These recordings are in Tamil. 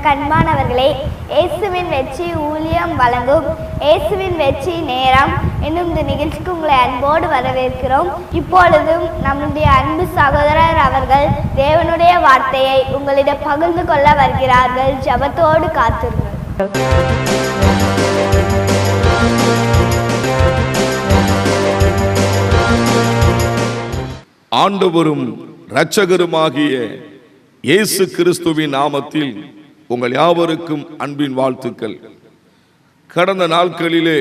எனக்கு அன்பானவர்களே, இயேசுவின் வெற்றி ஊழியம் வழங்கும் இயேசுவின் வெற்றி நேரம் என்னும் இந்த நிகழ்ச்சிக்கு உங்களை அன்போடு வரவேற்கிறோம். இப்பொழுதும் நம்முடைய அன்பு சகோதரர் அவர்கள் தேவனுடைய வார்த்தையை உங்களிடம் பகிர்ந்து கொள்ள வருகிறார்கள். ஜெபத்தோடு காத்திருங்கள். ஆண்டவரும் இரட்சகருமாகிய இயேசு கிறிஸ்துவின் நாமத்தில் உங்கள் யாவருக்கும் அன்பின் வாழ்த்துக்கள். கடந்த நாட்களிலே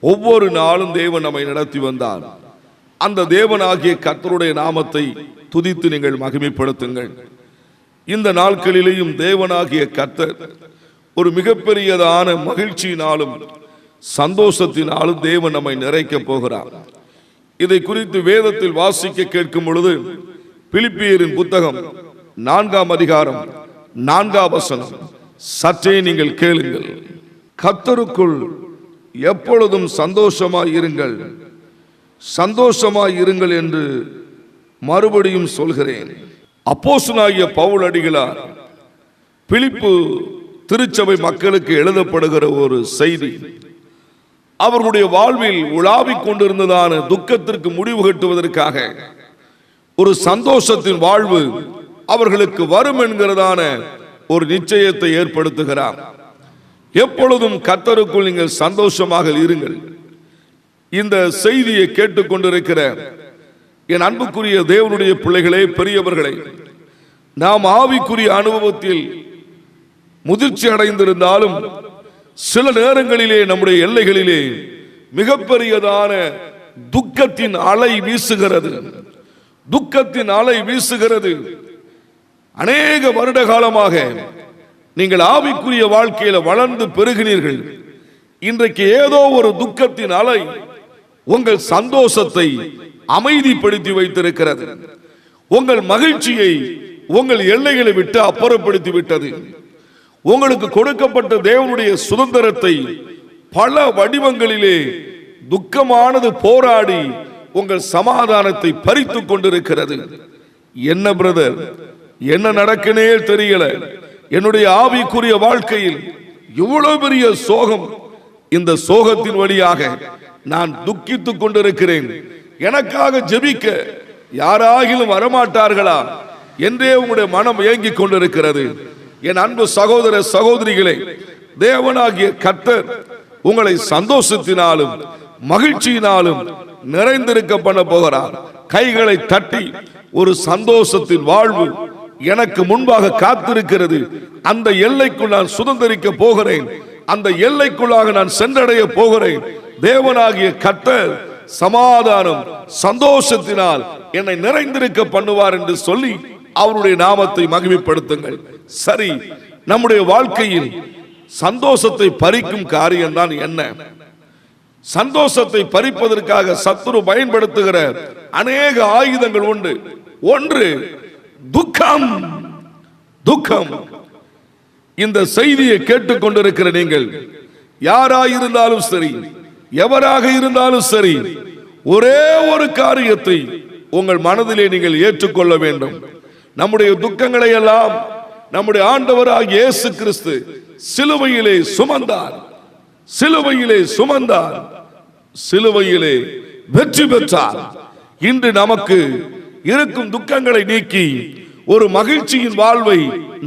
ஒவ்வொரு நாளும் தேவன் நம்மை நடத்தி வந்தார். அந்த தேவனாகிய கர்த்தருடைய நாமத்தை துதித்து நீங்கள் மகிமைப்படுத்துங்கள். இந்த நாட்களிலேயும் தேவனாகிய கர்த்தர் ஒரு மிகப்பெரியதான மகிழ்ச்சியினாலும் சந்தோஷத்தினாலும் தேவன் நம்மை நிறைக்க போகிறார். இதை குறித்து வேதத்தில் வாசிக்க கேட்கும் பொழுது பிலிப்பியரின் புத்தகம் 4ஆம் அதிகாரம் 4ஆம் வசனம் சற்றே நீங்கள் கேளுங்கள். கர்த்தருக்குள் எப்பொழுதும் சந்தோஷமாய் இருங்கள், சந்தோஷமாய் இருங்கள் என்று மறுபடியும் சொல்கிறேன். அப்போஸ்தலனாகிய பவுல் அடிகளார் பிலிப்பு திருச்சபை மக்களுக்கு எழுதப்படுகிற ஒரு செய்தி, அவர்களுடைய வாழ்வில் உலாவிக் கொண்டிருந்ததான துக்கத்திற்கு முடிவு கட்டுவதற்காக ஒரு சந்தோஷத்தின் வாழ்வு அவர்களுக்கு வரும் என்கிறதான ஒரு நிச்சயத்தை ஏற்படுத்துகிறார். எப்பொழுதும் கர்த்தருக்குள் நீங்கள் சந்தோஷமாக இருங்கள். இந்த செய்தியை கேட்டுக்கொண்டிருக்கிற என் அன்புக்குரிய தேவனுடைய பிள்ளைகளே, பெரியவர்களே, நாம் ஆவிக்குரிய அனுபவத்தில் முதிர்ச்சி அடைந்திருந்தாலும் சில நேரங்களிலே நம்முடைய எல்லைகளிலே மிகப்பெரியதான துக்கத்தின் அலை வீசுகிறது. துக்கத்தின் அலை வீசுகிறது. அநேக வருட காலமாக நீங்கள் ஆவிக்குரிய வாழ்க்கையில வளர்ந்து பெருகினீர்கள். இன்றைக்கு ஏதோ ஒரு துக்கத்தின் அலை உங்கள் சந்தோஷத்தை அமைதிப்படுத்தி வைத்திருக்கிறது. உங்கள் மகிழ்ச்சியை உங்கள் எல்லைகளை விட்டு அப்புறப்படுத்தி விட்டது. உங்களுக்கு கொடுக்கப்பட்ட தேவனுடைய சுதந்திரத்தை பல வடிவங்களிலே துக்கமானது போராடி உங்கள் சமாதானத்தை பறித்து கொண்டிருக்கிறது. என்ன பிரதர், என்ன நடக்குனே தெரியல, என்னுடைய ஆவிக்குரிய வாழ்க்கையில் இவ்வளவு பெரிய சோகம், இந்த சோகத்தின் வழியாக நான் துக்கித்துக் கொண்டிருக்கிறேன், எனக்காக ஜெபிக்க யாராகிலும் வரமாட்டார்களா என்றே உங்களுடைய மனம் ஏங்கிக் கொண்டிருக்கிறது. என் அன்பு சகோதர சகோதரிகளே, தேவனாகிய கர்த்தர் உங்களை சந்தோஷத்தினாலும் மகிழ்ச்சியினாலும் நிறைந்திருக்க பண்ண போகிறார். கைகளை தட்டி ஒரு சந்தோஷத்தின் வாழ்வு எனக்கு முன்பாக காத்திருக்கிறது, அந்த எல்லைக்குள் நான் சுதந்திரிக்க போகிறேன், அந்த எல்லைக்குள்ளாக நான் சென்றடைய போகிறேன். தேவனாகிய கர்த்தர் சமாதானம் சந்தோஷத்தினால் என்னை நிறைந்திருக்க பண்ணுவார் என்று சொல்லி அவருடைய நாமத்தை மகிமைப்படுத்துங்கள். சரி, நம்முடைய வாழ்க்கையில் சந்தோஷத்தை பறிக்கும் காரியம் தான் என்ன? சந்தோஷத்தை பறிப்பதற்காக சத்துரு பயன்படுத்துகிற அநேக ஆயுதங்கள் உண்டு. ஒன்று துக்கம். துக்கம். இந்த செய்தியை கேட்டுக்கொண்டிருக்கிற நீங்கள் யாராயிருந்தாலும் சரி, எவராக இருந்தாலும் சரி, ஒரே ஒரு காரியத்தை உங்கள் மனதிலே நீங்கள் ஏற்றுக்கொள்ள வேண்டும். நம்முடைய துக்கங்களை எல்லாம் நம்முடைய ஆண்டவராகிய இயேசு கிறிஸ்து சிலுவையிலே சுமந்தார், சிலுவையிலே சுமந்தார், சிலுவையிலே வெற்றி பெற்றார். இன்று நமக்கு இருக்கும் துக்கங்களை நீக்கி ஒரு மகிழ்ச்சியின் வாழ்வை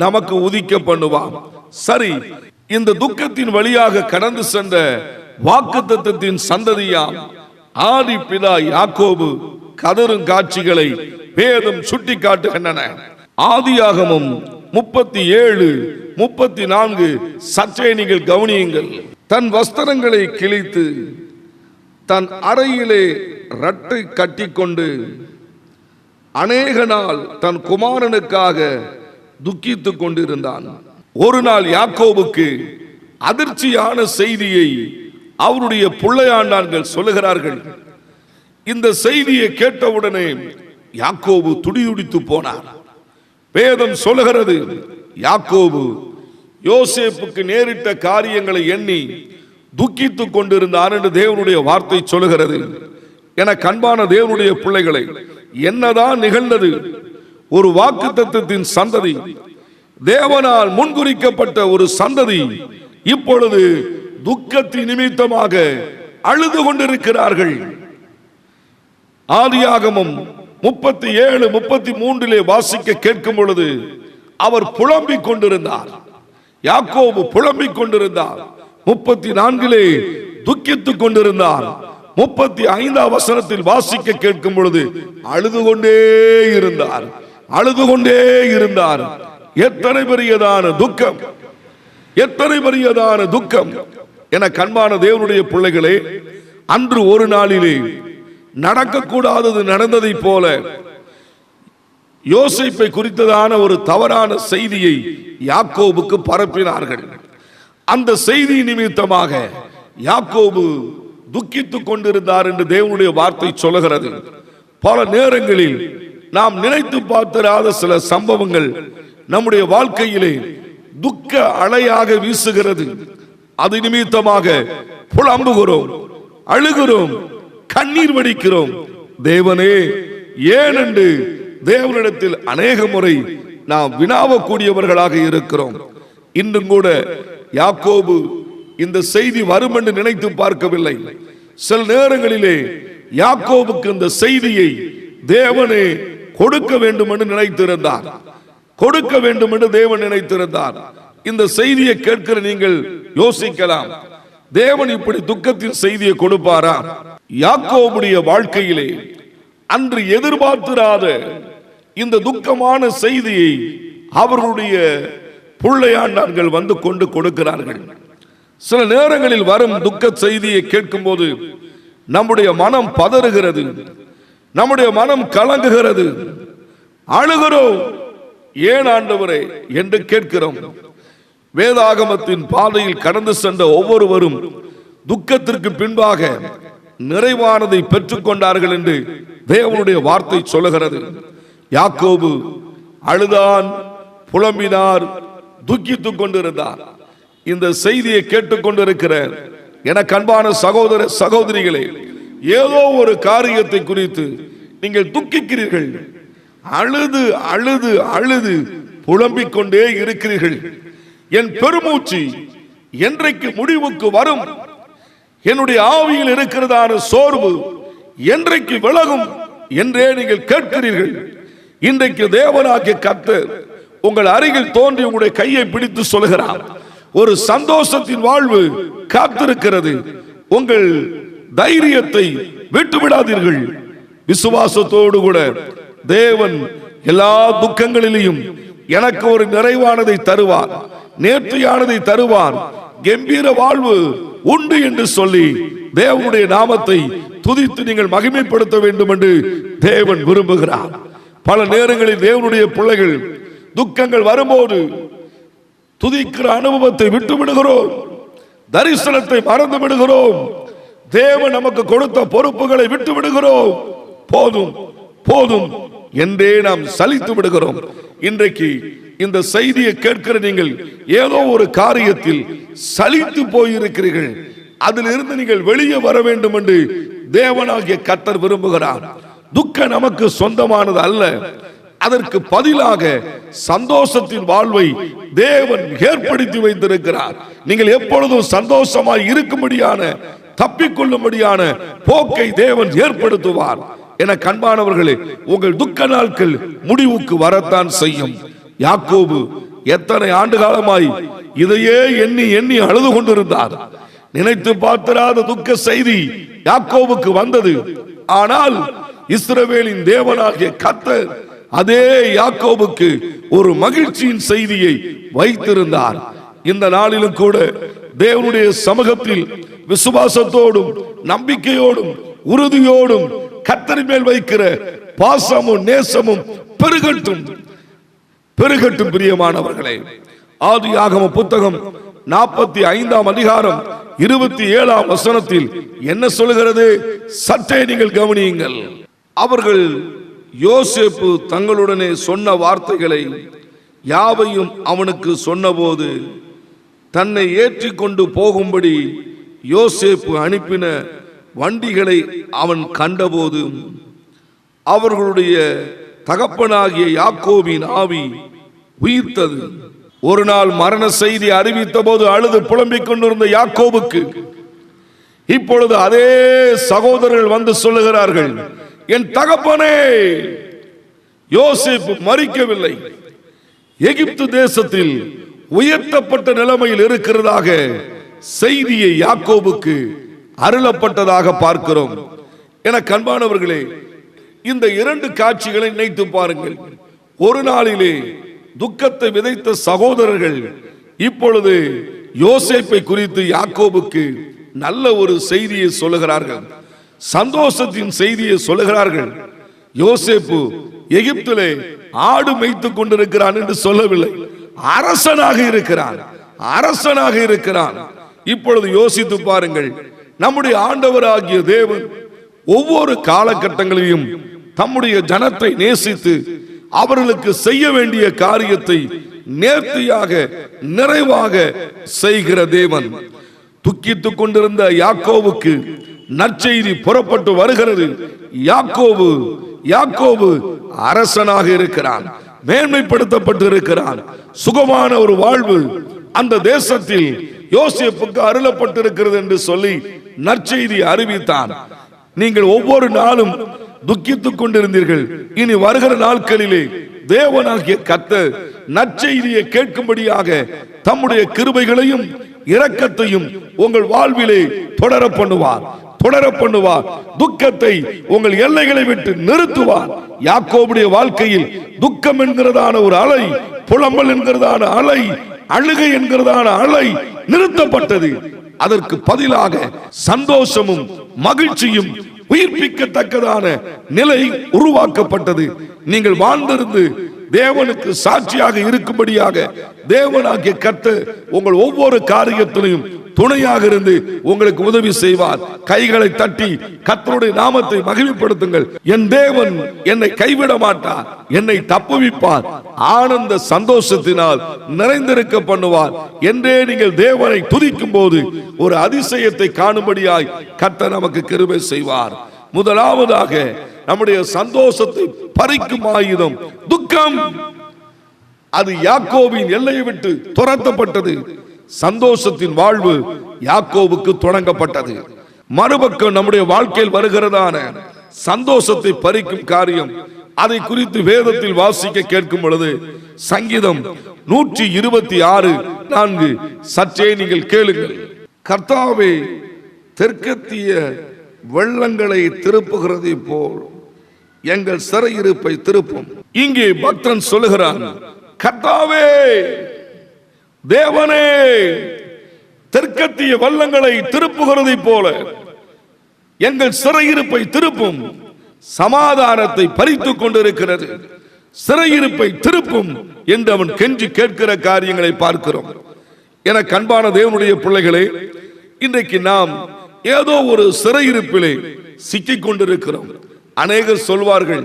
நமக்கு உதிக்க பண்ணுவார். சரி, இந்த துக்கத்தின் வழியாக கடந்து சென்ற வாக்குத்தத்தத்தின் சந்ததியாம் ஆதி பிதா யாக்கோபு கதரும் காட்சிகளை வேதம் சுட்டி காட்டுகின்றன. ஆதியாகமம் 37:34 சற்றே நீங்கள் கவனியுங்கள். தன் வஸ்திரங்களை கிழித்து தன் அறையிலே ரட்டை கட்டிக்கொண்டு அநேக நாள் தன் குமாரனுக்காக துக்கித்துக் கொண்டிருந்தான். ஒரு நாள் யாக்கோபுக்கு அதிர்ச்சியான செய்தியை அவருடைய பிள்ளையாண்டார்கள் சொல்லுகிறார்கள். இந்த செய்தியை கேட்டவுடனே யாக்கோபு துடிதுடித்து போனார். வேதம் சொல்லுகிறது, யாக்கோபு யோசேப்புக்கு நேரிட்ட காரியங்களை எண்ணி துக்கித்துக் கொண்டிருந்தார் என்று தேவனுடைய வார்த்தை சொல்லுகிறது. என கண்பான தேவனுடைய பிள்ளைகளை, என்னதான் நிகழ்ந்தது? ஒரு வாக்குத்தத்தத்தின் சந்ததி தேவனால் முன்குறிக்கப்பட்ட ஒரு சந்ததி இப்பொழுது துக்கத்தின் நிமித்தமாக அழுது கொண்டிருக்கிறார்கள். ஆதியாகமம் 37-33 வாசிக்க கேட்கும் பொழுது அவர் புலம்பிக் கொண்டிருந்தார். யாக்கோபு புலம்பிக் கொண்டிருந்தார். 34 துக்கித்துக் கொண்டிருந்தார். 35 வசனத்தில் வாசிக்க கேட்கும் பொழுது அழுது கொண்டே இருந்தார். அழுது கொண்டே இருந்தார். எத்தனை பெரியதான துக்கம், எத்தனை பெரியதான துக்கம் என கண்பான தேவனுடைய பிள்ளைகளே, அன்று ஒரு நாளிலே நடக்கக்கூடாதது நடந்ததை போல யோசேப்பை குறித்ததான ஒரு தவறான செய்தியை யாக்கோபுக்கு பரப்பினார்கள். அந்த செய்தி நிமித்தமாக யாக்கோபு துக்கித்துக் கொண்டிருந்தார் என்று தேவனுடைய வார்த்தை சொல்லுகிறது. பல நேரங்களில் நாம் நினைத்து பார்த்திராத சில சம்பவங்கள் நம்முடைய வாழ்க்கையிலே துக்க அலையாக வீசுகிறது. அது நிமித்தமாக புலம்புகிறோம், அழுகிறோம், கண்ணீர் வடிக்கிறோம். தேவனே ஏன் என்று தேவனிடத்தில் அநேக முறை நாம் வினாவக்கூடியவர்களாக இருக்கிறோம். இன்றும் கூட யாக்கோபு இந்த செய்தி வரும் என்று நினைத்து பார்க்கவில்லை. சில நேரங்களிலே யாக்கோபுக்கு இந்த செய்தியை தேவனே கொடுக்க வேண்டும் என்று நினைத்திருந்தார். கொடுக்க வேண்டும் என்று தேவன் நினைத்திருந்தார். இந்த செய்தியை கேட்கிற நீங்கள் யோசிக்கலாம், தேவன் இப்படி துக்கத்தின் செய்தியை கொடுப்பாரா? யாக்கோபுடைய வாழ்க்கையிலே அன்று எதிர்பார்த்திராத இந்த துக்கமான செய்தியை அவர்களுடைய பிள்ளையாண்டார்கள் வந்து கொண்டு கொடுக்கிறார்கள். சில நேரங்களில் வரும் துக்க செய்தியை கேட்கும் போது நம்முடைய மனம் பதறுகிறது, நம்முடைய மனம் கலங்குகிறது, அழுகிறோம். ஏன் ஆண்டவரே என்று கேட்கிறோம். வேதாகமத்தின் பாதையில் கடந்து சென்ற ஒவ்வொருவரும் துக்கத்திற்கு பின்பாக நிறைவானதை பெற்றுக் கொண்டார்கள் என்று தேவனுடைய வார்த்தை சொல்லுகிறது. யாக்கோபு அழுதான், புலம்பினார், துக்கித்துக் கொண்டிருந்தார். இந்த செய்தியை கேட்டுக்கொண்டிருக்கிற எனக்கு அன்பான சகோதர சகோதரிகளே, ஏதோ ஒரு காரியத்தை குறித்து நீங்கள் துக்கிக்கிறீர்கள். அழுது அழுது அழுது புலம்பிக் கொண்டே இருக்கிறீர்கள். என் பெருமூச்சு என்றைக்கு முடிவுக்கு வரும்? என்னுடைய ஆவியில் இருக்கிறதான சோர்வு என்றைக்கு விலகும் என்றே நீங்கள் கேட்கிறீர்கள். இன்றைக்கு தேவனாகிய கர்த்தர் உங்கள் அருகில் தோன்றி உங்களுடைய கையை பிடித்து சொல்கிறார், ஒரு சந்தோஷத்தின் வாழ்வு காத்திருக்கிறது. உங்கள் தைரியத்தை விட்டுவிடாதீர்கள். விசுவாசத்தோடு கூட தேவன் எல்லா துக்கங்களிலும் எனக்கு ஒரு நிறைவானதை தருவார், நேர்த்தியானதை தருவார், கம்பீர வாழ்வு உண்டு என்று சொல்லி தேவனுடைய நாமத்தை துதித்து நீங்கள் மகிமைப்படுத்த வேண்டும் என்று தேவன் விரும்புகிறார். பல நேரங்களில் தேவனுடைய பிள்ளைகள் துக்கங்கள் வரும்போது துதிக்கிற அனுபவத்தை விட்டு விடுகிறோம், தரிசனத்தை மறந்து விடுகிறோம், தேவன் நமக்கு கொடுத்த பொறுப்புகளை விட்டு விடுகிறோம். போதும் போதும் என்றே நாம் சலித்து விடுகிறோம். இன்றைக்கு இந்த செய்தியை கேட்கிற நீங்கள் ஏதோ ஒரு காரியத்தில் சலித்து போயிருக்கிறீர்கள். அதிலிருந்து நீங்கள் வெளியே வர வேண்டும் என்று தேவனாகிய கர்த்தர் விரும்புகிறார். துக்கம் நமக்கு சொந்தமானது அல்ல. அதற்கு பதிலாக சந்தோஷத்தின் வாழ்வை தேவன் ஏற்படுத்தி வைத்திருக்கிறார். நீங்கள் எப்பொழுதும் சந்தோஷமாய் இருக்கும்படியான, தப்பிக்கொள்ளும்படியான போக்கை தேவன் ஏற்படுத்துவார். என கண்பானவர்களே, உங்கள் துக்க நாட்கள் முடிவுக்கு வரத்தான் செய்யும். யாக்கோபு எத்தனை ஆண்டு காலமாய் இதையே எண்ணி எண்ணி அழுது கொண்டிருந்தார். நினைத்து பார்த்திராத துக்க செய்தி யாக்கோபுக்கு வந்தது. ஆனால் இஸ்ரவேலின் தேவனாகிய கர்த்தர் அதே யாக்கோபுக்கு ஒரு மகிழ்ச்சியின் செய்தியை வைத்திருந்தார். இந்த நாளிலும் கூட தேவனுடைய சமூகத்தில் விசுவாசத்தோடும் நம்பிக்கையோடும் உறுதியோடும் கர்த்தரின் மேல் வைக்கிற பாசமும் நேசமும் பெருகட்டும் பெருகட்டும். பிரியமானவர்களே, ஆதியாகம புத்தகம் 45 அதிகாரம் 27 வசனத்தில் என்ன சொல்கிறது? சற்றே நீங்கள் கவனியுங்கள். அவர்கள் யோசேப்பு தங்களுடனே சொன்ன வார்த்தைகளை யாவையும் அவனுக்கு சொன்னபோது தன்னை ஏற்றிக்கொண்டு போகும்படி யோசேப்பு அனுப்பின வண்டிகளை அவன் கண்டபோது அவர்களுடைய தகப்பனாகிய யாக்கோபின் ஆவி உயிர்த்தது. ஒரு நாள் மரண செய்தி அறிவித்த போது அழுது புலம்பிக் கொண்டிருந்த யாக்கோபுக்கு இப்பொழுது அதே சகோதரர்கள் வந்து சொல்லுகிறார்கள், என் தகப்பனே, யோசேப்பு மரிக்கவில்லை, எகிப்து தேசத்தில் உயர்த்தப்பட்ட நிலைமையில் இருக்கிறதாக செய்தியை யாக்கோபுக்கு அருளப்பட்டதாக பார்க்கிறோம். என கண்பானவர்களே, இந்த இரண்டு காட்சிகளை நினைத்து பாருங்கள். ஒரு நாளிலே துக்கத்தை விதைத்த சகோதரர்கள் இப்பொழுது யோசேப்பை குறித்து யாக்கோபுக்கு நல்ல ஒரு செய்தியை சொல்லுகிறார்கள், சந்தோஷத்தின் செய்தியை சொல்லுகிறார்கள். யோசேப்பு எகிப்திலே ஆடு மேய்த்துக் கொண்டிருக்கிறான் என்று சொல்லவில்லை, அரசனாக இருக்கிறான், அரசனாக இருக்கிறான். இப்பொழுது யோசித்து பாருங்கள், நம்முடைய ஆண்டவராகிய தேவன் ஒவ்வொரு காலகட்டங்களிலும் தம்முடைய ஜனத்தை நேசித்து அவர்களுக்கு செய்ய வேண்டிய காரியத்தை நேர்த்தியாக நிறைவாக செய்கிற தேவன். துக்கித்துக் கொண்டிருந்த யாக்கோவுக்கு நற்செய்தி புறப்பட்டு வருகிறது. யாக்கோபு யாக்கோபு அரசனாக இருக்கிறான், மேன்மைப்படுத்தப்பட்டு இருக்கிறான். சுகமான ஒரு வாழ்வு அந்த தேசத்தில் யோசேப்புக்கு அருளப்பட்டிருக்கிறது என்று சொல்லி நற்செய்தி அறிவித்தான். நீங்கள் ஒவ்வொரு நாளும் துக்கித்துக் கொண்டிருந்தீர்கள். இனி வருகிற நாட்களிலே தேவனாகிய கர்த்தர் நற்செய்தியை கேட்கும்படியாக தம்முடைய கிருபைகளையும் இரக்கத்தையும் உங்கள் வாழ்விலே தொடர பண்ணுவார், தொடர பண்ணுவார். துக்கத்தை உங்கள் எல்லைகளை விட்டு நிறுத்துவார். யாக்கோபுடைய வாழ்க்கையில் துக்கம் என்கிறதான ஒரு அலை, புலம்பல் என்கிறதான அலை, அழுகை என்கிறதான அலை நிறுத்தப்பட்டது. அதற்கு பதிலாக சந்தோஷமும் மகிழ்ச்சியும் உயிர்ப்பிக்கத்தக்கதான நிலை உருவாக்கப்பட்டது. நீங்கள் வாழ்ந்திருந்து தேவனுக்கு சாட்சியாக இருக்கும்படியாக தேவனாகிய கர்த்தர் உங்கள் ஒவ்வொரு காரியத்திலையும் துணையாக இருந்து உங்களுக்கு உதவி செய்வார். கைகளை தட்டி கர்த்தருடைய நாமத்தை மகிமைப்படுத்துங்கள். என் தேவன் என்னை கைவிட மாட்டார், என்னை தப்புவிப்பார், ஆனந்த சந்தோஷத்தினால் நிறைந்திருக்க பண்ணுவார் என்றே நீங்கள் தேவனை துதிக்கும் போது ஒரு அதிசயத்தை காணும்படியாய் கர்த்தர் நமக்கு கிருபை செய்வார். முதலாவதாக நம்முடைய சந்தோஷத்தை பறிக்கும் ஆயுதம் துக்கம். அது யாக்கோபின் எல்லையை விட்டு துரத்தப்பட்டது. சந்தோஷத்தின் வாழ்வு யாக்கோபுக்கு தொடங்கப்பட்டது. மறுபக்கம் நம்முடைய வாழ்க்கையில் வருகிறதான சந்தோஷத்தை பறிக்கும் காரியம், அதை குறித்து வேதத்தில் வாசிக்க கேட்கும் பொழுது சங்கீதம் 126:4 சற்றே நீங்கள் கேளுங்கள். கர்த்தாவே, தெற்கத்திய வெள்ளங்களை திருப்புகிறதை போல் எங்கள் சிறையிருப்பை திருப்பும். இங்கே பக்தன் சொல்லுகிறான், கர்த்தாவே, தேவனே, தெற்கத்திய வல்லங்களை திருப்புகிறதை போல எங்கள் சிறையிருப்பை திருப்பும். சமாதானத்தை பறித்துக் கொண்டிருக்கிறது, சிறையிருப்பை திருப்பும் என்று அவன் கெஞ்சி கேட்கிற காரியங்களை பார்க்கிறோம். என கண்பான தேவனுடைய பிள்ளைகளே, இன்றைக்கு நாம் ஏதோ ஒரு சிறையிருப்பிலே சிக்கிக் கொண்டிருக்கிறோம். அநேகர் சொல்வார்கள்,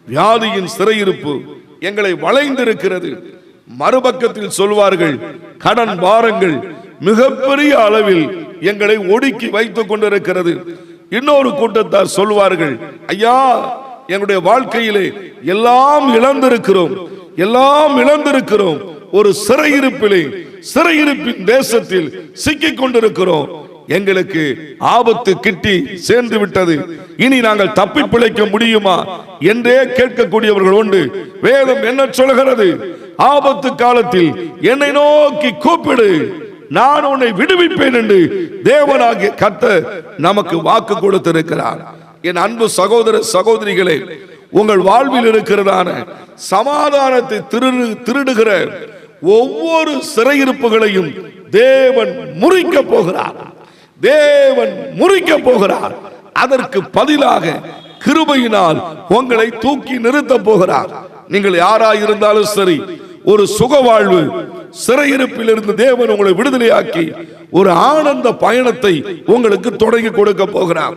வியாதியின் சிறையிருப்பு எங்களை வளைந்திருக்கிறது. மறுபக்கத்தில் சொல்வார்கள், கடன் பாரங்கள் மிகப்பெரிய அளவில் எங்களை ஒடுக்கி வைத்துக் கொண்டிருக்கிறது. இன்னொரு கூட்டத்தார் சொல்வார்கள், ஐயா, எங்களுடைய வாழ்க்கையிலே எல்லாம் இழந்திருக்கிறோம், எல்லாம் இழந்திருக்கிறோம், ஒரு சிறையிருப்பிலே, சிறையிருப்பின் தேசத்தில் சிக்கிக் கொண்டிருக்கிறோம், எங்களுக்கு ஆபத்து கிட்டி சேர்ந்து விட்டது, இனி நாங்கள் தப்பி பிழைக்க முடியுமா என்றே கேட்கக்கூடியவர்கள் உண்டு. வேதம் என்ன சொல்கிறது? ஆபத்து காலத்தில் என்னை நோக்கி கூப்பிடு, நான் உன்னை விடுவிப்பேன் என்று தேவனாகிய கர்த்தர் நமக்கு வாக்கு கொடுத்திருக்கிறார். என் அன்பு சகோதர சகோதரிகளே, உங்கள் வாழ்வில் இருக்கிறதான சமாதானத்தை திருடுகிற ஒவ்வொரு சிறையிருப்புகளையும் தேவன் முறிக்க போகிறார், தேவன் முறிக்க போகிறார். அதற்கு பதிலாக கிருபையினால் உங்களை தூக்கி நிறுத்த போகிறார். நீங்கள் யாராயிருந்தாலும் சரி, ஒரு சுக வாழ்வு, சிறையிருப்பில் இருந்து தேவன் உங்களை விடுதலையாக்கி ஒரு ஆனந்த பயணத்தை உங்களுக்கு தொடங்கி கொடுக்க போகிறார்.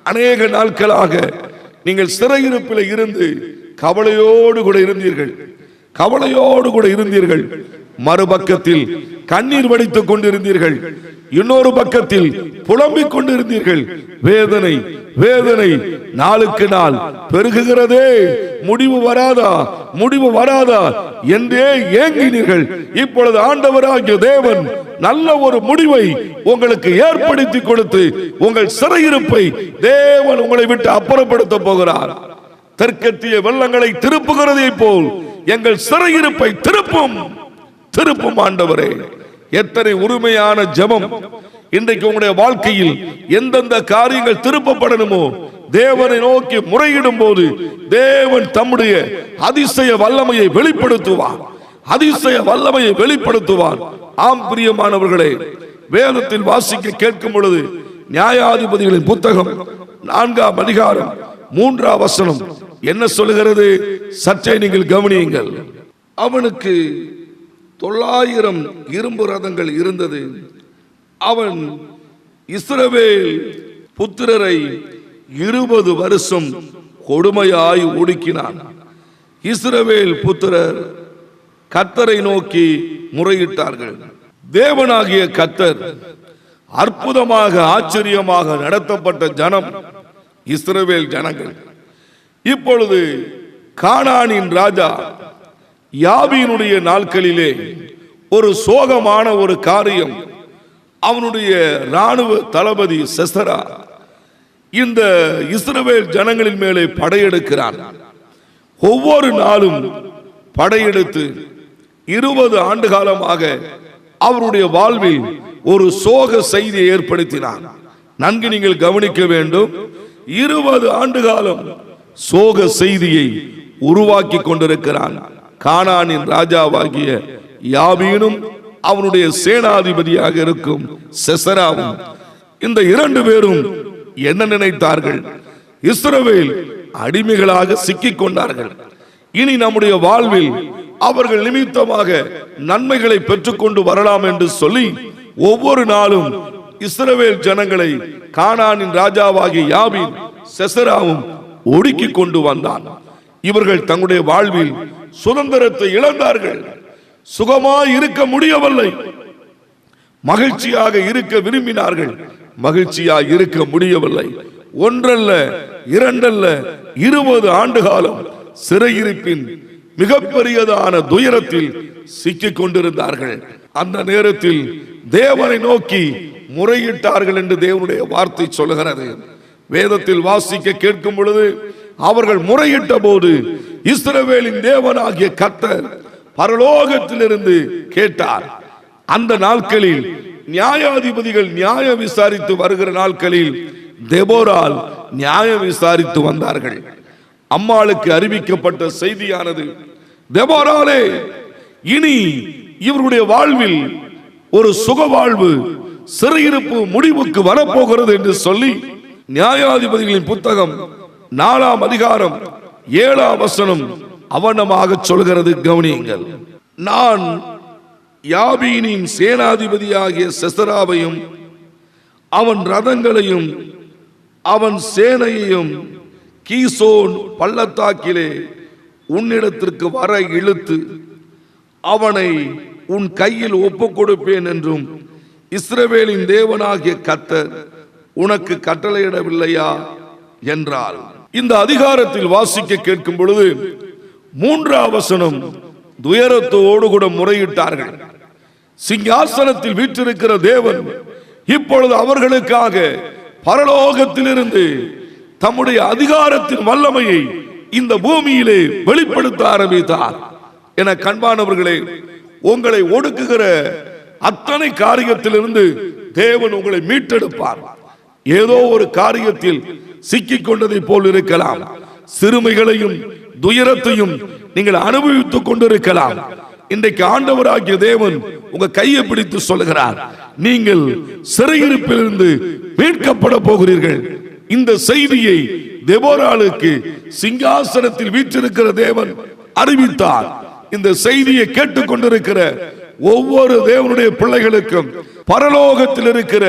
அநேக நாட்களாக நீங்கள் சிறையிருப்பில் இருந்து கவலையோடு கூட இருந்தீர்கள், கவலையோடு கூட இருந்தீர்கள். மறுபக்கத்தில் கண்ணீர் வடித்துக் கொண்டிருந்தீர்கள், இன்னொரு பக்கத்தில் புலம்பிக் கொண்டிருந்தீர்கள். வேதனை வேதனை நாளுக்கு நாள் பெருகுகிறதே, முடிவு வராதா முடிவு வராதா என்றே ஏங்கினீர்கள். இப்பொழுது ஆண்டவராகிய தேவன் நல்ல ஒரு முடிவை உங்களுக்கு ஏற்படுத்தி கொடுத்து உங்கள் சிறையிருப்பை தேவன் உங்களை விட்டு அப்புறப்படுத்த போகிறார். தெற்கத்திய வெள்ளங்களை திருப்புகிறதை போல் எங்கள் சிறையிருப்பை திருப்பும் ஆண்டவரே. எத்தனை உரிமையான ஜெபம்! இன்றைக்கு உங்களுடைய வாழ்க்கையில் எந்தெந்த காரியங்கள் திருப்பப்படணுமோ தேவனை நோக்கி முறையிடும் போது தேவன் தம்முடைய அதிசய வல்லமையை வெளிப்படுத்துவார். ஆம் பிரியமானவர்களே, வேதத்தில் வாசிக்க கேட்கும் பொழுது நியாயாதிபதிகளின் புத்தகம் 4ஆம் அதிகாரம் 3ஆம் வசனம் என்ன சொல்லுகிறது? சற்றே நீங்கள் கவனியுங்கள். அவனுக்கு 900 இரும்பு ரதங்கள் இருந்தது. அவன் இஸ்ரவேல் புத்திரரை 20 வருஷம் கொடுமையாய் ஒடுக்கினான். இஸ்ரவேல் புத்திரர் கர்த்தரை நோக்கி முறையிட்டார்கள். தேவனாகிய கர்த்தர் அற்புதமாக ஆச்சரியமாக நடத்தப்பட்ட ஜனம் இஸ்ரவேல் ஜனங்கள். இப்பொழுது கானானின் ராஜா யாபீனுடைய நாட்களிலே ஒரு சோகமான ஒரு காரியம். அவனுடைய ராணுவ தளபதி செசரா இந்த இஸ்ரவேல் ஜனங்களின் மேலே படையெடுக்கிறான். ஒவ்வொரு நாளும் படையெடுத்து 20 ஆண்டு காலமாக அவருடைய வாழ்வில் ஒரு சோக செய்தியை ஏற்படுத்தினார். நன்கு நீங்கள் கவனிக்க வேண்டும். 20 ஆண்டு காலம் சோக செய்தியை உருவாக்கி கொண்டிருக்கிறான். கானானின் ராஜாவாகிய யாபீனும் அவனுடைய சேனாதிபதியாக இருக்கும் செசராவும். இந்த 2 பேரும் என்ன நினைத்தார்கள்? இஸ்ரவேல் அடிமைகளாக சிக்கிக் கொண்டார்கள். இனி நம்முடைய வாழ்வில் அவர்கள் நிமித்தமாக நன்மைகளை பெற்றுக்கொண்டு வரலாம் என்று சொல்லி ஒவ்வொரு நாளும் இஸ்ரவேல் ஜனங்களை கானானின் ராஜாவாகிய யாபீன் செசராவும் ஒடுக்கி கொண்டு வந்தான். இவர்கள் தங்களுடைய வாழ்வில் சுதந்திரத்தை இழந்தார்கள். சுகமாய் இருக்க முடியவில்லை. மகிழ்ச்சியாக இருக்க விரும்பினார்கள். மகிழ்ச்சியாக இருக்க முடியவில்லை. ஒன்றல்ல இரண்டல்ல 20 ஆண்டு காலம் சிறையிருப்பின் மிகப்பெரியதான துயரத்தில் சிக்கிக் கொண்டிருந்தார்கள். அந்த நேரத்தில் தேவனை நோக்கி முறையிட்டார்கள் என்று தேவனுடைய வார்த்தை சொல்லுகிறது. வேதத்தில் வாசிக்க கேட்கும் பொழுது அவர்கள் முறையிட்ட போது இஸ்ரவேலின் தேவனாகிய கர்த்தர் பரலோகத்திலிருந்து கேட்டார். அந்த நாட்களில் நியாயாதிபதிகள் நியாயம் விசாரித்து வருகிற நாட்களில் தெபோரால் நியாயம் விசாரித்து வந்தார்கள். அம்மாளுக்கு அறிவிக்கப்பட்ட செய்தியானது, தெபோராலே இனி இவருடைய வாழ்வில் ஒரு சுக வாழ்வு, சிறையிருப்பு முடிவுக்கு வரப்போகிறது என்று சொல்லி நியாயாதிபதிகளின் புத்தகம் 4ஆம் அதிகாரம் 7ஆம் வசனம் அவனமாக சொல்கிறது. கவனியுங்கள். நான் யாபீனின் சேனாதிபதியாகிய செசராவையும் அவன் ரதங்களையும் அவன் சேனையையும் கீசோன் பள்ளத்தாக்கிலே உன்னிடத்திற்கு வர இழுத்து அவனை உன் கையில் ஒப்புக் கொடுப்பேன் என்றும் இஸ்ரவேலின் தேவனாகிய கர்த்தர் உனக்கு கட்டளையிடவில்லையா என்றார். இந்த அதிகாரத்தில் வாசிக்க கேட்கும் பொழுது 3ஆம் வசனம் துயரத்தோடு கூட முறையிட்டார்கள். சிங்காசனத்தில் வீற்றிருக்கிற தேவன் இப்பொழுது அவர்களுக்காக பரலோகத்திலிருந்து தம்முடைய அதிகாரத்தின் வல்லமையை இந்த பூமியிலே வெளிப்படுத்த ஆரம்பித்தார். என கண்பானவர்களே, உங்களை ஒடுக்குகிற அத்தனை காரியத்திலிருந்து தேவன் உங்களை மீட்டெடுப்பார். ஏதோ ஒரு காரியத்தில் சிக்கிக் கொண்டதை போல் இருக்கலாம். சிறுமைகளையும் துயரத்தையும் நீங்கள் அனுபவித்துக் கொண்டிருக்கலாம். இன்றைக்கு ஆண்டவராகிய தேவன் உங்க கையை பிடித்து சொல்லுகிறார், நீங்கள் சிறையிருப்பிலிருந்து மீட்கப்பட போகிறீர்கள். இந்த செய்தியை தெபோராளுக்கு சிங்காசனத்தில் வீற்றிருக்கிற தேவன் அறிவித்தார். இந்த செய்தியை கேட்டுக் கொண்டிருக்கிற ஒவ்வொரு தேவனுடைய பிள்ளைகளுக்கும் பரலோகத்தில் இருக்கிற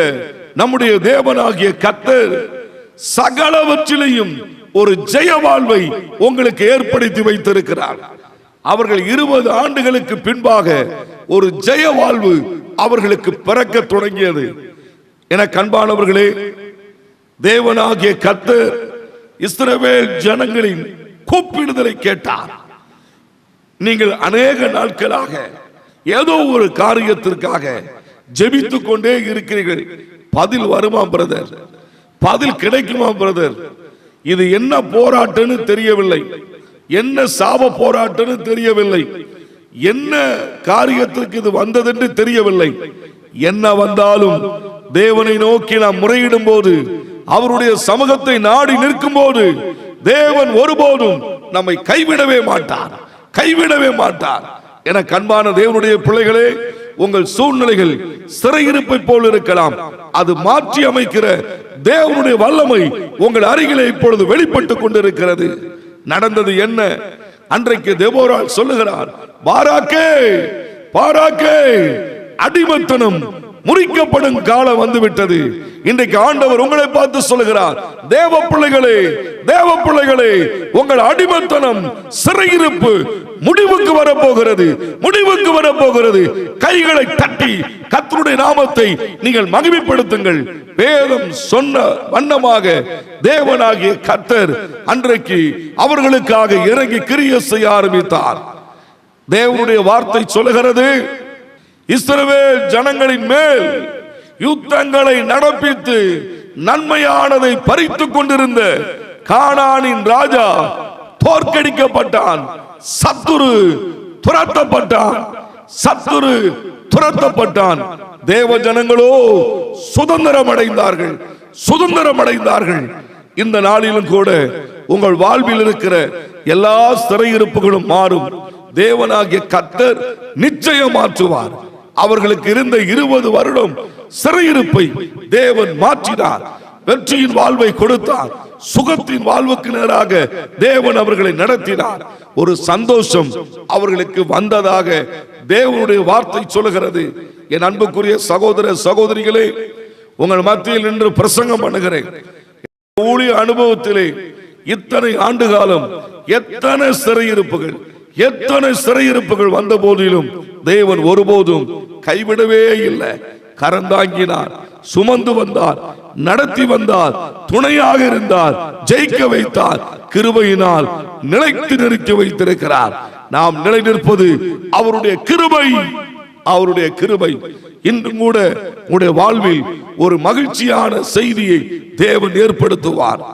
நம்முடைய தேவனாகிய கர்த்தர் சகலவற்றிலையும் ஒரு ஜெய வாழ்வை உங்களுக்கு ஏற்படுத்தி வைத்திருக்கிறார். அவர்கள் 20 ஆண்டுகளுக்கு பின்பாக ஒரு ஜெய வாழ்வு அவர்களுக்கு பிறக்க தொடங்கியது. என கண்பானவர்களே, தேவனாகிய கர்த்தர் இஸ்ரவேல் ஜனங்களின் கூப்பிடுதலை கேட்டார். நீங்கள் அநேக நாட்களாக ஏதோ ஒரு காரியத்திற்காக ஜெபித்துக் கொண்டே இருக்கிறீர்கள். பதில் வருமா பிரதர்? பதில் கிடைக்குமா பிரதர்? இது என்ன போராட்டம்னு தெரியவில்லை, என்ன சாப போராட்டம்னு தெரியவில்லை, என்ன காரியத்திற்கு இது வந்ததென்று தெரியவில்லை. என்ன வந்தாலும் தேவனை நோக்கி நாம் முறையிடும் போது, அவருடைய சமூகத்தை நாடி நிற்கும் போது, தேவன் ஒருபோதும் நம்மை கைவிடவே மாட்டார், கைவிடவே மாட்டார். என கண்பான தேவனுடைய பிள்ளைகளே, உங்கள் சூழ்நிலைகள் சிறையிருப்பை போல் இருக்கலாம், அது மாற்றி அமைக்கிற தேவனுடைய வல்லமை உங்கள் அருகிலே இப்பொழுது வெளிப்பட்டுக் கொண்டிருக்கிறது. நடந்தது என்ன? அன்றைக்கு தெபோராள் சொல்லுகிறார், பாராக்கே பாராக்கே, அடிமைத்தனம் முறிக்கப்படும் காலம் வந்துவிட்டது. இன்றைக்கு ஆண்டவர் உங்களை பார்த்து சொல்லுகிறார், தேவ பிள்ளைகளே, தேவ பிள்ளைகளே, உங்கள் அடிமைத்தனம் சிறையிருப்பு முடிவுக்கு வரப்போகிறது, முடிவுக்கு வரப்போகிறது. கைகளை தட்டி கர்த்தருடைய நாமத்தை நீங்கள் மகிமைப்படுத்துங்கள். வேதம் சொன்ன வண்ணமாக தேவனாகிய கர்த்தர் அன்றைக்கு அவர்களுக்காக இறங்கி கிரியை செய்ய ஆரம்பித்தார். தேவனுடைய வார்த்தை சொல்லுகிறது, இஸ்ரவேல் ஜனங்களின் மேல் யுத்தங்களை நடப்பித்து நன்மையானதை பறித்துக் கொண்டிருந்த கானானின் ராஜா தோற்கடிக்கப்பட்டான், சத்துரு துரத்தப்பட்டான், சத்துரு துரத்தப்பட்டான். தேவ ஜனங்களோ சுதந்திரம் அடைந்தார்கள், சுதந்திரம் அடைந்தார்கள். இந்த நாளிலும் கூட உங்கள் வாழ்வில் இருக்கிற எல்லா சிறையிருப்புகளும் மாறும். தேவனாகிய கர்த்தர் நிச்சயம் மாற்றுவார். அவர்களுக்கு இருந்த 20 வருடம் சிறையிருப்பை தேவன் மாற்றினார், வெற்றியின் வாழ்வை கொடுத்தார், சுகத்தின் வாழ்வுக்கு நேராக தேவன் அவர்களை நடத்தினார். ஒரு சந்தோஷம் அவர்களுக்கு வந்ததாக தேவனுடைய வார்த்தை சொல்லுகிறது. என் அன்புக்குரிய சகோதர சகோதரிகளே, உங்கள் மத்தியில் நின்று பிரசங்கம் பண்ணுகிறேன். ஊழிய அனுபவத்திலே இத்தனை ஆண்டு காலம் எத்தனை சிறையிருப்புகள், எத்தனை சிறையிருப்புகள் வந்த போதிலும் தேவன் ஒருபோதும் கைவிடவே இல்லை. கரந்தாங்கினார், சுமந்து வந்தார், நடத்தி வந்தார், துணையாக இருந்தார், ஜெயிக்க வைத்தார், கிருபையினால் நிலைத்து நிறுத்தி வைத்திருக்கிறார். நாம் நிலை நிற்பது அவருடைய கிருபை, அவருடைய கிருபை. இன்றும் கூட உங்களுடைய வாழ்வில் ஒரு மகிழ்ச்சியான செய்தியை தேவன் ஏற்படுத்துவார்.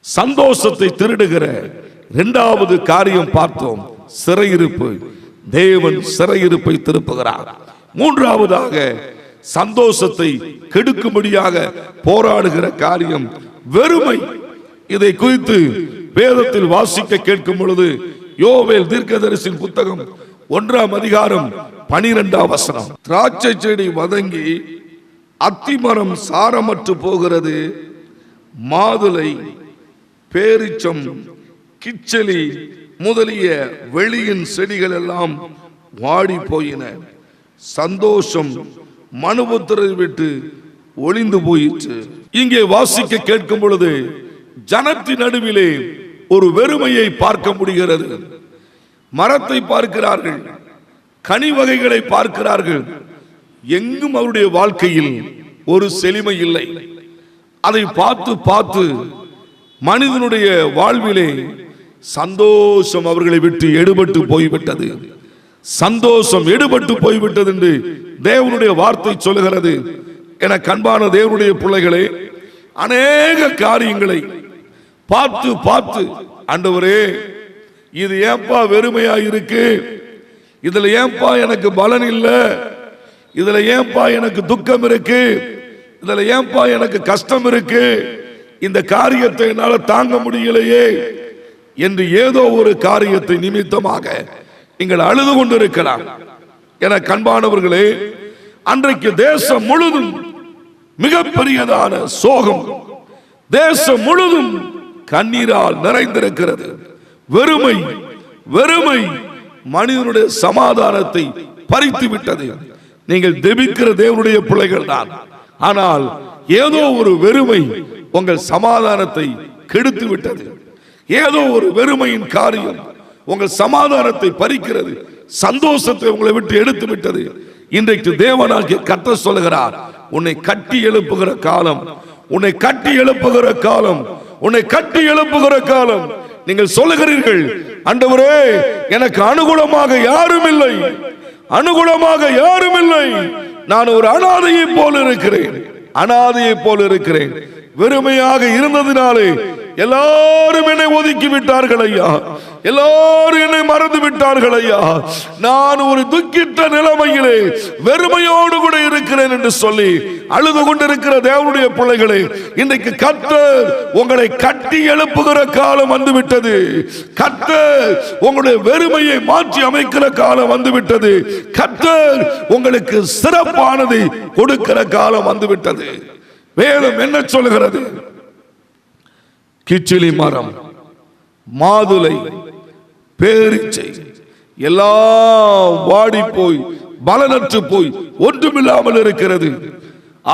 சந்தோஷத்தை திருடுகிற இரண்டாவது காரியம் பார்த்தோம், சிறையிருப்பு. தேவன் சிறையிருப்பை திருப்புகிறார். மூன்றாவதாக சந்தோஷத்தை கெடுக்கும்படியாக போராடுகிற காரியம் வெறுமை. இதை குறித்து வேதத்தில் வாசிக்க கேட்கும் பொழுது யோவேல் தீர்க்கதரிசியின் புத்தகம் 1ஆம் அதிகாரம் 12ஆம் வசனம், திராட்சை செடி வதங்கி அத்திமரம் சாரமற்று போகிறது, மாதுளை பேரிச்சம் கிச்சலி முதலிய வெளியின் செடிகள் எல்லாம் வாடி போயின, சந்தோஷம் மனுபுத்திரை விட்டு ஒளிந்து போயிற்று. இங்கே வாசிக்க கேட்கும் பொழுது ஜனத்தின் நடுவிலே ஒரு வெறுமையை பார்க்க முடிகிறது. மரத்தை பார்க்கிறார்கள், கனி வகைகளை பார்க்கிறார்கள், எங்கும் அவருடைய வாழ்க்கையில் ஒரு செழுமை இல்லை. அதை பார்த்து பார்த்து மனிதனுடைய வாழ்விலே சந்தோஷம் அவர்களை விட்டு எடுபட்டு போய்விட்டது, சந்தோஷம் எடுபட்டு போய்விட்டது என்று தேவனுடைய வார்த்தை சொல்லுகிறது. என கண்பான தேவனுடைய பிள்ளைகளே, அநேக காரியங்களை பார்த்து பார்த்து ஆண்டவரே, இது ஏன்பா வெறுமையா இருக்கு, இதுல ஏன்பா எனக்கு பலன் இல்லை, இதுல ஏன்பா எனக்கு துக்கம் இருக்கு, இதுல ஏன்பா எனக்கு கஷ்டம் இருக்கு, இந்த காரியத்தை என்னால தாங்க முடியலையே என்று ஏதோ ஒரு காரியத்தை நிமித்தமாக நீங்கள் அழுது கொண்டிருக்கலாம். என கண்பானவர்களே, அன்றைக்கு தேசம் முழுதும் மிகப்பெரியதான சோகம், தேசம் முழுதும் கண்ணீரால் நிறைந்திருக்கிறது. வெறுமை, வெறுமை மனிதனுடைய சமாதானத்தை பறித்து விட்டது. நீங்கள் ஜெபிக்கிற தேவனுடைய பிள்ளைகள் தான், ஆனால் ஏதோ ஒரு வெறுமை உங்கள் சமாதானத்தை கெடுத்து விட்டது. ஏதோ ஒரு வெறுமையின் காரியம் உங்கள் சமாதானத்தை பறிக்கிறது, சந்தோஷத்தை உங்களை விட்டு எடுத்து விட்டது. இன்றைக்கு தேவனாகிய கர்த்தர் சொல்லுகிறார், உன்னை கட்டி எழுப்புகிற காலம், உன்னை கட்டி எழுப்புகிற காலம், உன்னை கட்டி எழுப்புகிற காலம். நீங்கள் சொல்லுகிறீர்கள், ஆண்டவரே எனக்கு அனுகூலமாக யாரும் இல்லை, அனுகூலமாக யாரும் இல்லை, நான் ஒரு அனாதையை போல இருக்கிறேன், அனாதையை போல இருக்கிறேன். வெறுமையாக இருந்ததினாலே எல்லாரும் என்னை ஒதுக்கி விட்டார்கள் ஐயா, எல்லாரும் என்னை மறந்து விட்டார்கள் ஐயா, நான் ஒரு துக்கிட்ட நிலைமையிலே வெறுமையோடு கூட இருக்கிறேன் என்று சொல்லி அழுது கொண்டிருக்கிற தேவனுடைய பிள்ளைகளே, இன்றைக்கு கர்த்தர் உங்களை கட்டி எழுப்புகிற காலம் வந்துவிட்டது. கர்த்தர் உங்களுடைய வெறுமையை மாற்றி அமைக்கிற காலம் வந்துவிட்டது. கர்த்தர் உங்களுக்கு சிறப்பானதை கொடுக்கிற காலம் வந்துவிட்டது. வேதம் என்ன சொல்லுகிறது? கிச்சிலி மரம், மாதுளை, பேரீச்சை எல்லாம் வாடி போய் பலனற்று போய் ஒன்றுமில்லாமல் இருக்கிறது.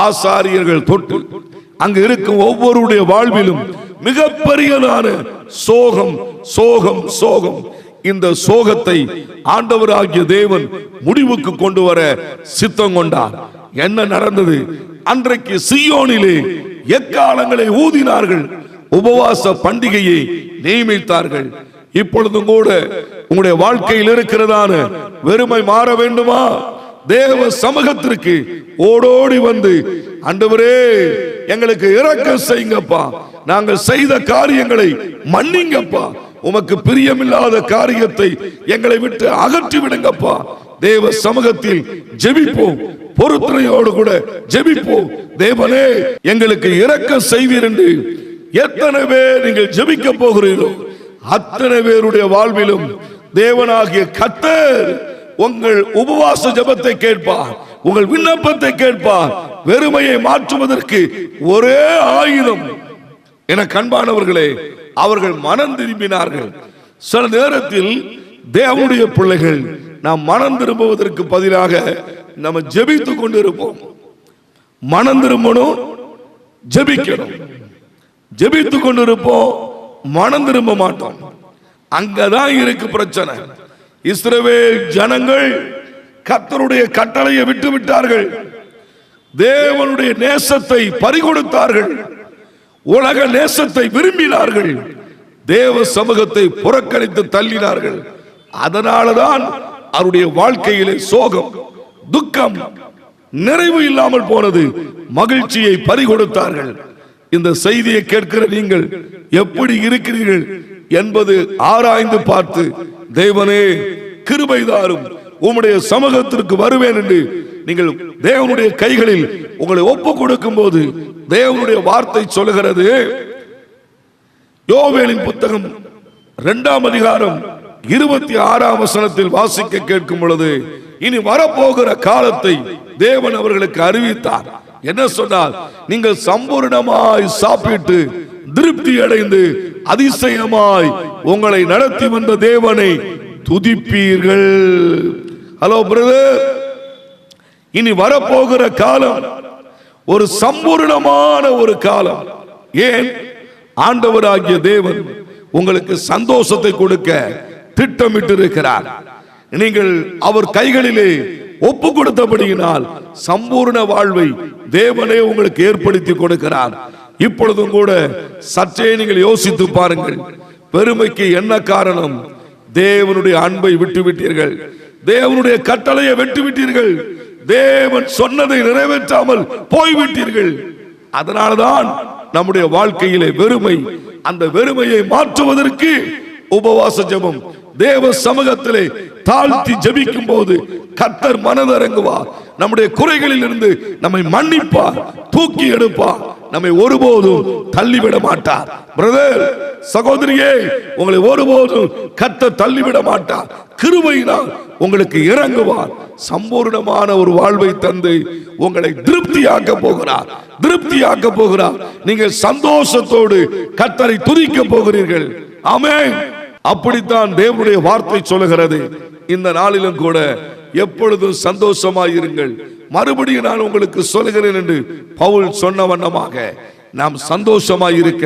ஆசாரியர்கள் தொட்டு அங்கு இருக்கும் ஒவ்வொருடைய வாழ்விலும் மிகப்பெரியதான சோகம், சோகம், சோகம். இந்த சோகத்தை ஆண்டவராகிய தேவன் முடிவுக்கு கொண்டு வர சித்தம் கொண்டார். என்ன நடந்தது? அன்றைக்கு சீயோனிலே எக்காலங்களை ஊதினார்கள், உபவாச பண்டிகையை நியமித்தார்கள். இப்பொழுதும் கூட உங்களுடைய வாழ்க்கையில் இருக்கிறதான வெறுமை மாற வேண்டுமா? தேவ சமூகத்திற்கு ஓடோடி வந்து, ஆண்டவரே எங்களுக்கு இரக்கம் செய்யுங்கப்பா, நாங்கள் செய்த காரியங்களை மன்னிங்கப்பா, உமக்கு பிரியமில்லாத காரியத்தை எங்களை விட்டு அகற்றி விடுங்கப்பா. தேவ சமூகத்தில் ஜெபிப்போம், பொறுத்துணையோடு கூட ஜெபிப்போம். தேவனே எங்களுக்கு இரக்கம் செய்வீர் என்று எத்தனை பேர் நீங்கள் ஜெபிக்க போகிறீர்களோ அத்தனை பேருடைய வாழ்விலும் தேவனாகிய கர்த்தர் உங்கள் உபவாச ஜெபத்தை கேட்பார், உங்கள் விண்ணப்பத்தை கேட்பார். வெறுமையை மாற்றுவதற்கு ஒரே ஆயுதம். என கண்பானவர்களே, அவர்கள் மனம் திரும்பினார்கள். சில நேரத்தில் தேவனுடைய பிள்ளைகள் நாம் மனம் திரும்புவதற்கு பதிலாக நம்ம ஜெபித்துக் கொண்டு இருப்போம். மனம் திரும்பணும், ஜெபிக்கணும், ஜெபித்துக் கொண்டு இருப்போம், மனம் திரும்ப மாட்டோம். அங்கதான் இருக்கு பிரச்சனை. இஸ்ரவேல் ஜனங்கள் கர்த்தருடைய கட்டளையை விட்டு விட்டார்கள், தேவனுடைய நேசத்தை பறிகொடுத்தார்கள், உலக நேசத்தை விரும்பினார்கள், தேவ சமூகத்தை புறக்கணித்து தள்ளினார்கள். அதனாலதான் அவருடைய வாழ்க்கையிலே சோகம், துக்கம், நிறைவு இல்லாமல் போனது, மகிழ்ச்சியை பறிகொடுத்தார்கள். இந்த செய்தியை கேட்கிற நீங்கள் எப்படி இருக்கிறீர்கள் என்பது ஆராய்ந்து பார்த்து, தேவனே கிருபை தாரும், உம்முடைய சமூகத்திற்கு வருவேன் என்று நீங்கள் தேவனுடைய கைகளில் உங்களை ஒப்பு கொடுக்கும் போது தேவனுடைய வார்த்தை சொல்லுகிறது. யோவேலின் புத்தகம் 2ஆம் அதிகாரம் 26ஆம் வசனத்தில் வாசிக்க கேட்கும் பொழுது, இனி வரப்போகிற காலத்தை தேவன் அவர்களுக்கு அறிவித்தார். என்ன சொன்னார்? நீங்கள் சம்பூர்ணமாய் சாப்பிட்டு திருப்தி அடைந்து அதிசயமாய் உங்களை நடத்தி வந்த தேவனை துதிப்பீர்கள். ஹலோ பிரதர், இனி வரப்போகிற காலம் ஒரு சம்பூர்ணமான ஒரு காலம். ஏன்? ஆண்டவராகிய தேவன் உங்களுக்கு சந்தோஷத்தை கொடுக்க திட்டமிட்டு இருக்கிறார். நீங்கள் அவர் கைகளிலே ஒப்பு கொடுத்தபடியினால் சம்பூர்ண வாழ்வை தேவனே உங்களுக்கு ஏற்படுத்தி கொடுக்கிறார். இப்பொழுதும் கூட சற்றே நீங்கள் யோசித்து பாருங்கள். பெருமைக்கு என்ன காரணம்? தேவனுடைய அன்பை விட்டுவிட்டீர்கள், தேவனுடைய கட்டளையை விட்டுவிட்டீர்கள், தேவன் சொன்னதை நிறைவேற்றாமல் போய்விட்டீர்கள். அதனால்தான் நம்முடைய வாழ்க்கையிலே வெறுமை. அந்த வெறுமையை மாற்றுவதற்கு உபவாச ஜெபம், தேவ சமூகத்திலே தாழ்த்தி ஜெபிக்கும் போது கர்த்தர் மனதிறங்குவார், நம்முடைய குறைகளில் இருந்து நம்மை மன்னிப்பார், தூக்கி எடுப்பார், நம்மை ஒருபோதும் தள்ளிவிட மாட்டார். பிரதர், சகோதரியே, உங்களை ஒருபோதும் கர்த்தர் தள்ளிவிட மாட்டார். கிருபையினால் உங்களுக்கு இறங்குவார், சம்பூர்ணமான ஒரு வாழ்வை தந்து உங்களை திருப்தியாக்க போகிறார், திருப்தியாக்க போகிறார். நீங்கள் சந்தோஷத்தோடு கர்த்தரை துதிக்க போகிறீர்கள். ஆமென். அப்படித்தான் தேவனுடைய வார்த்தை சொல்லுகிறது. இந்த நாளிலும் கூட எப்பொழுதும் சந்தோஷமாயிருங்கள். மறுபடியும் நான் உங்களுக்கு சொல்லுகிறேன் என்று பவுல் சொன்ன வண்ணமாக நாம் சந்தோஷமாயிருக்க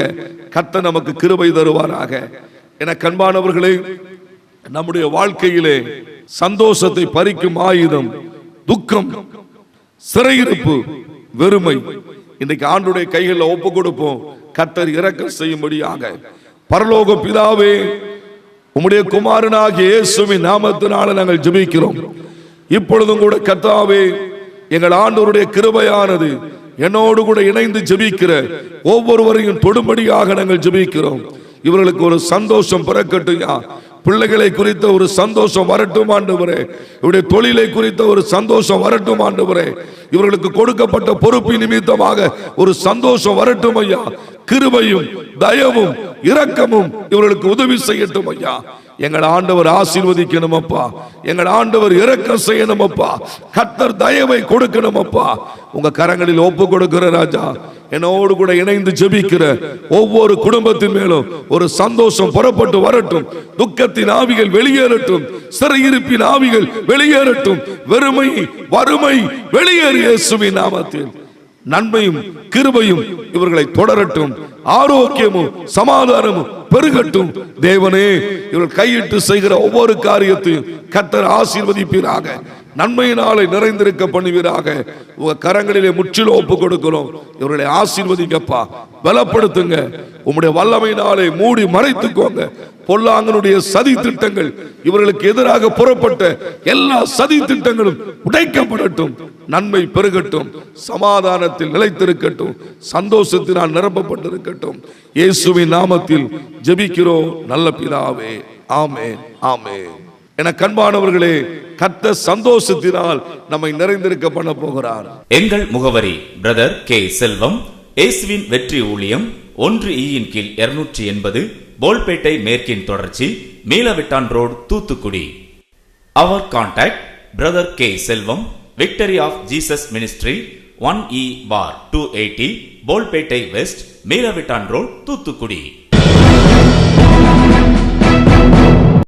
கர்த்தர் நமக்கு கிருபை தருவாராக. என கண்பானவர்களே, நம்முடைய வாழ்க்கையிலே சந்தோஷத்தை பறிக்கும் ஆயுதம் துக்கம், சிறையிருப்பு, வெறுமை. இன்றைக்கு ஆண்டுடைய கைகளில் ஒப்பு கொடுப்போம். கர்த்தர் இரக்கம் செய்யும்படியாக பரலோக பிதாவே, உம்முடைய குமாரனாகிய இயேசுவின் நாமத்தினால நாங்கள் ஜெபிக்கிறோம். இப்பொழுதும் கூட கர்த்தாவே, எங்கள் ஆண்டவருடைய கிருபையானது என்னோடு கூட இணைந்து ஜெபிக்கிற ஒவ்வொருவரையும் தொடும்படியாக நாங்கள் ஜெபிக்கிறோம். இவர்களுக்கு ஒரு சந்தோஷம் பிறக்கட்டும். பிள்ளைகளை குறித்த ஒரு சந்தோஷம் வரட்டும் ஆண்டவரே. இவருடைய தொழிலை குறித்த ஒரு சந்தோஷம் வரட்டும் ஆண்டவரே. இவர்களுக்கு கொடுக்கப்பட்ட பொறுப்பு நிமித்தமாக ஒரு சந்தோஷம் வரட்டும் ஐயா. கிருபையும் தயவும் இரக்கமும் இவர்களுக்கு உதவி செய்யட்டும் ஐயா. எங்கள் ஆண்டவர் ஆசீர்வதிக்கணும் அப்பா. எங்கள் ஆண்டவர் இரக்கம் செய்யணும் அப்பா. கர்த்தர் தயவை கொடுக்கணும் அப்பா. உங்க கரங்களில் ஒப்பு கொடுக்கிற ராஜா, என்னோடு கூட இணைந்து ஜெபிக்கிற ஒவ்வொரு குடும்பத்தின் மேலும் ஒரு சந்தோஷம் புறப்பட்டு வரட்டும். துக்கத்தின் ஆவிகள் வெளியேறட்டும். சிறையிருப்பின் ஆவிகள் வெளியேறட்டும். வெறுமை வறுமை வெளியேறு இயேசுவின் நாமத்தில். நன்மையும் கிருபையும் இவர்களை தொடரட்டும். ஆரோக்கியமும் சமாதானமும் பெருகட்டும். தேவனே, இவர்கள் கையிட்டு செய்கிற ஒவ்வொரு காரியத்தையும் கர்த்தர் ஆசீர்வதிப்பீராக. நன்மையினாலே நிறைந்திருக்க பண்ணுவீராக. உங்க கரங்களிலே முற்றிலும் ஒப்பு கொடுக்கிறோம். இவர்களை ஆசீர்வதிங்கப்பா, பலப்படுத்துங்க. உம்முடைய வல்லமையினாலே மூடி மறைத்துக்கோங்க. பொல்லாங்கனுடைய சதி திட்டங்கள், இவர்களுக்கு எதிராக புறப்பட்ட எல்லா சதி திட்டங்களும் உடைக்கப்படட்டும். நன்மை பெருகட்டும். சமாதானத்தில் நிலைத்திருக்கட்டும். சந்தோஷத்தினால் நிரப்பப்பட்டிருக்கட்டும். இயேசுவின் நாமத்தில் ஜெபிக்கிறோம் நல்ல பிதாவே. ஆமென், ஆமென். என கண்பானவர்களே, கர்த்தர் சந்தோஷத்தினால் நம்மை நிறைந்திருக்க பண்ண போகிறார். எங்கள் முகவரி பிரதர் கே செல்வம், இயேசுவின் வெற்றி ஊழியம், 1E கீழ் 280, போல்பேட்டை மேற்கின் தொடர்ச்சி, மீளவிட்டான் ரோடு, தூத்துக்குடி. அவர் contact brother K Selvam, victory of Jesus ministry, 1E பார் 280, போல்பேட்டை வெஸ்ட், மீளவிட்டான் ரோடு, தூத்துக்குடி.